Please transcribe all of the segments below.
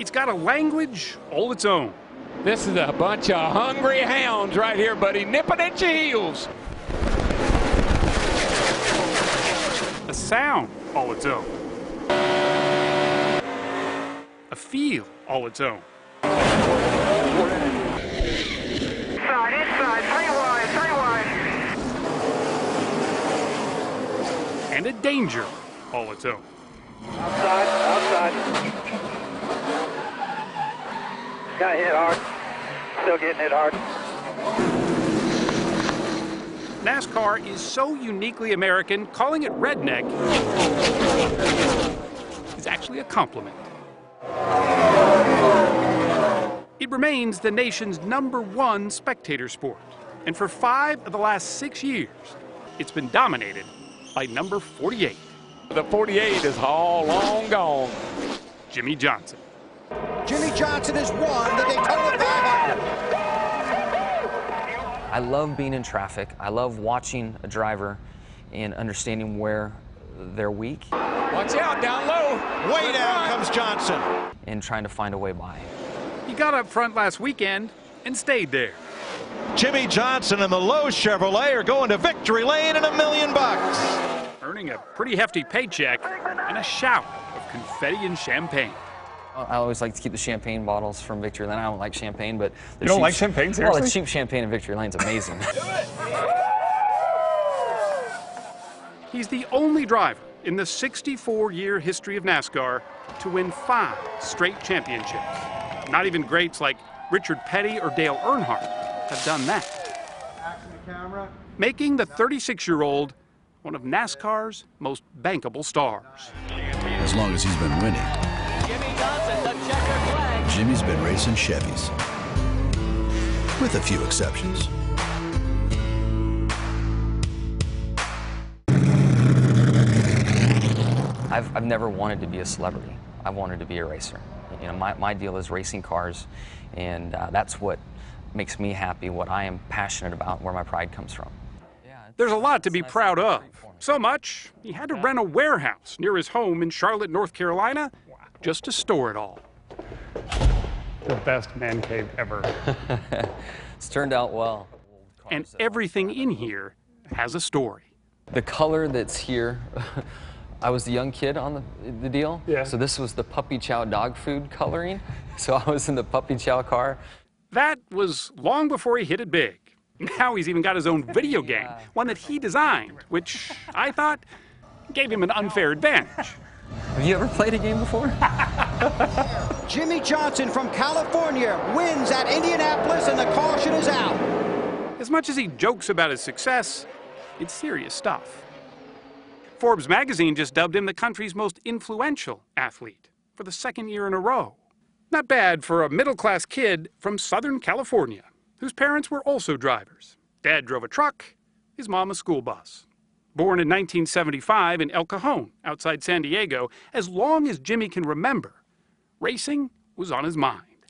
It's got a language all its own. This is a bunch of hungry hounds right here, buddy, nipping at your heels. A sound all its own. A feel all its own. Inside, 3 wide, 3 wide. And a danger all its own. Outside. Got hit hard. Still getting hit hard. NASCAR is so uniquely American, calling it redneck is actually a compliment. It remains the nation's #1 spectator sport, and for 5 of the last 6 years, it's been dominated by number 48. The 48 is all long gone. Jimmie Johnson. Jimmie Johnson has won the Daytona 500. I love being in traffic. I love watching a driver and understanding where they're weak. Watch out, down low. Way down comes Johnson. And trying to find a way by. He got up front last weekend and stayed there. Jimmie Johnson and the Lowe Chevrolet are going to victory lane and $1 million. Earning a pretty hefty paycheck and a shower of confetti and champagne. I always like to keep the champagne bottles from Victory Lane. I don't like champagne, but you don't like champagne, seriously? Well, the cheap champagne in Victory Lane's amazing. He's the only driver in the 64-year history of NASCAR to win 5 straight championships. Not even greats like Richard Petty or Dale Earnhardt have done that. Making the 36-year-old one of NASCAR's most bankable stars. As long as he's been winning, Jimmie's been racing Chevys, with a few exceptions. I've never wanted to be a celebrity. I've wanted to be a racer. You know, my deal is racing cars, and that's what makes me happy, what I am passionate about, where my pride comes from. There's a lot to be proud of. So much, he had to rent a warehouse near his home in Charlotte, North Carolina, just to store it all. The best man cave ever. It's turned out well. And everything in here has a story. The color that's here, I was the young kid on the deal. Yeah. So this was the puppy chow dog food coloring. So I was in the puppy chow car. That was long before he hit it big. Now he's even got his own video game, one that he designed, which I thought gave him an unfair advantage. Have you ever played a game before? Jimmie Johnson from California wins at Indianapolis, and the caution is out. As much as he jokes about his success, it's serious stuff. Forbes magazine just dubbed him the country's most influential athlete for the 2nd year in a row. Not bad for a middle-class kid from Southern California, whose parents were also drivers. Dad drove a truck, his mom a school bus. Born in 1975 in El Cajon, outside San Diego, as long as Jimmie can remember, racing was on his mind.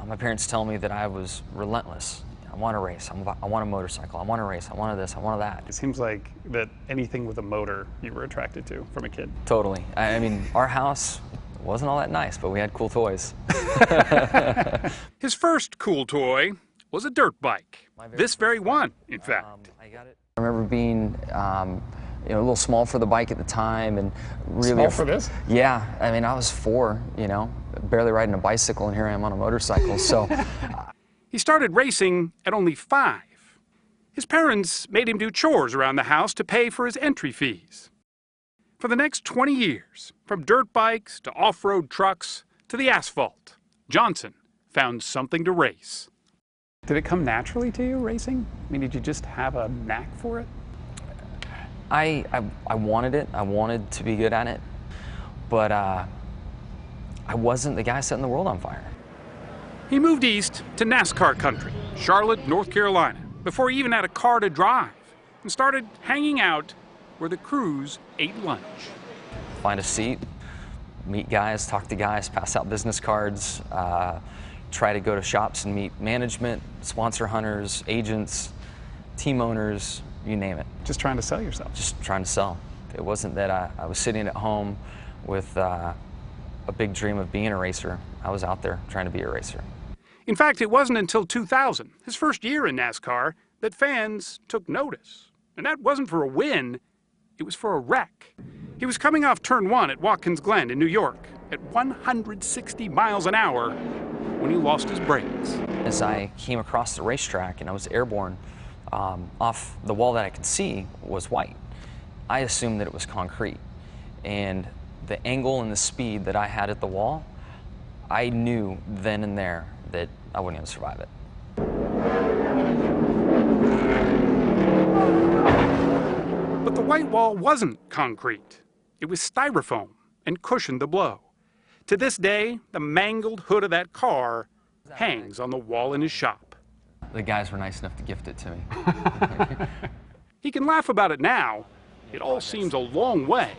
My parents tell me that I was relentless. I want to race. I want a motorcycle. I want to race. I wanted this. I wanted that. It seems like that anything with a motor you were attracted to from a kid. Totally. I mean, our house wasn't all that nice, but we had cool toys. His first cool toy was a dirt bike. This very one, in fact. I remember being a little small for the bike at the time, and really small for this? Yeah, I mean, I was 4, barely riding a bicycle, and here I am on a motorcycle. So he started racing at only 5. His parents made him do chores around the house to pay for his entry fees. For the next 20 years, from dirt bikes to off-road trucks to the asphalt, Johnson found something to race. Did it come naturally to you, racing? I mean, did you just have a knack for it? I wanted it. I wanted to be good at it. But I wasn't the guy setting the world on fire. He moved east to NASCAR country, Charlotte, North Carolina, before he even had a car to drive, and started hanging out where the crews ate lunch. Find a seat, meet guys, talk to guys, pass out business cards, try to go to shops and meet management, sponsor hunters, agents, team owners, you name it. Just trying to sell yourself? Just trying to sell. It wasn't that I was sitting at home with a big dream of being a racer, I was out there trying to be a racer. In fact, it wasn't until 2000, his first year in NASCAR, that fans took notice. And that wasn't for a win, it was for a wreck. He was coming off turn 1 at Watkins Glen in New York at 160 miles an hour when he lost his brakes. As I came across the racetrack and I was airborne, off the wall that I could see was white. I assumed that it was concrete. And the angle and the speed that I had at the wall, I knew then and there that I wasn't going to survive it. But the white wall wasn't concrete. It was styrofoam and cushioned the blow. To this day, the mangled hood of that car hangs on the wall in his shop. The guys were nice enough to gift it to me. He can laugh about it now. It all seems a long way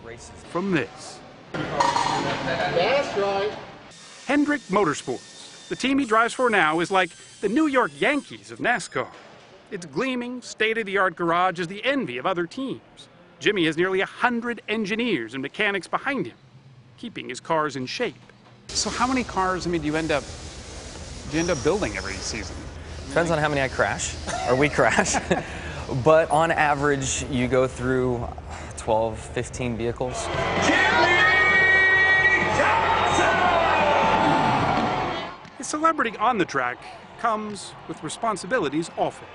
from this. That's right. Hendrick Motorsports, the team he drives for now, is like the New York Yankees of NASCAR. Its gleaming, state-of-the-art garage is the envy of other teams. Jimmie has nearly 100 engineers and mechanics behind him, keeping his cars in shape. So how many cars, do you end up building every season? Depends on how many I crash, or we crash. But on average, you go through 12, 15 vehicles. His celebrity on the track comes with responsibilities off it.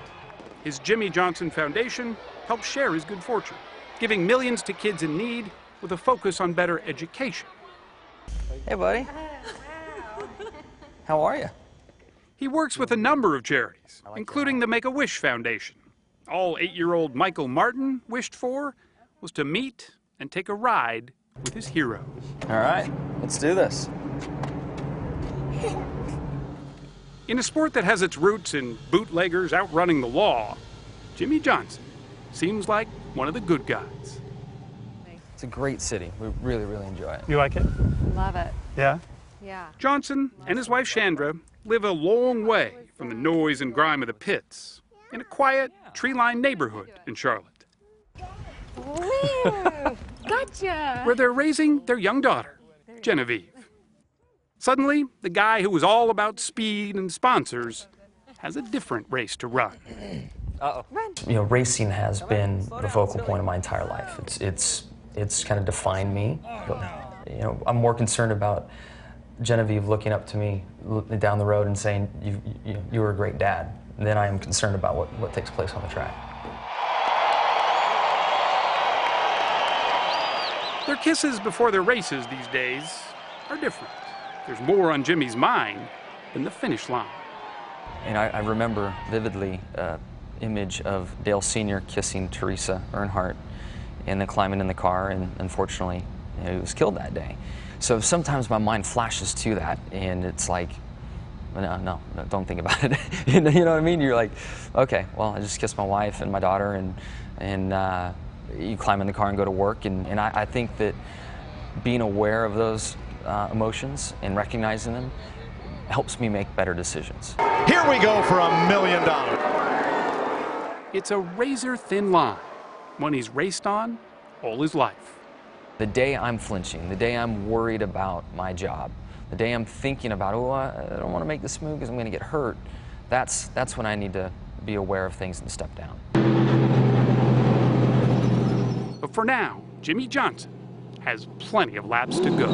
His Jimmie Johnson Foundation helps share his good fortune, giving millions to kids in need with a focus on better education. Hey, buddy. How are you? He works with a number of charities, including the Make-A-Wish Foundation. All 8-year-old Michael Martin wished for was to meet and take a ride with his heroes. All right, let's do this. In a sport that has its roots in bootleggers outrunning the law, Jimmie Johnson seems like one of the good guys. It's a great city. We really, really enjoy it. You like it? Love it. Yeah? Yeah. Johnson and his wife Chandra live a long way from the noise and grime of the pits in a quiet, tree-lined neighborhood in Charlotte. Gotcha. Where they're raising their young daughter, Genevieve. Suddenly, the guy who was all about speed and sponsors has a different race to run. Uh-oh. You know, racing has been the focal point of my entire life. It's kind of defined me. You know, I'm more concerned about Genevieve looking up to me down the road and saying, you were a great dad, than I am concerned about what takes place on the track. Their kisses before their races these days are different. There's more on Jimmie's mind than the finish line. And I remember vividly an image of Dale Sr. kissing Teresa Earnhardt and then climbing in the car, and unfortunately, he was killed that day. So sometimes my mind flashes to that, and it's like, no, don't think about it. You know what I mean? You're like, okay, well, I just kissed my wife and my daughter, and you climb in the car and go to work. And I think that being aware of those emotions and recognizing them helps me make better decisions. Here we go for $1 million. It's a razor-thin line, one he's raced on all his life. The day I'm flinching, the day I'm worried about my job, the day I'm thinking about, oh, I don't want to make this move because I'm going to get hurt, that's when I need to be aware of things and step down. But for now, Jimmie Johnson has plenty of laps to go.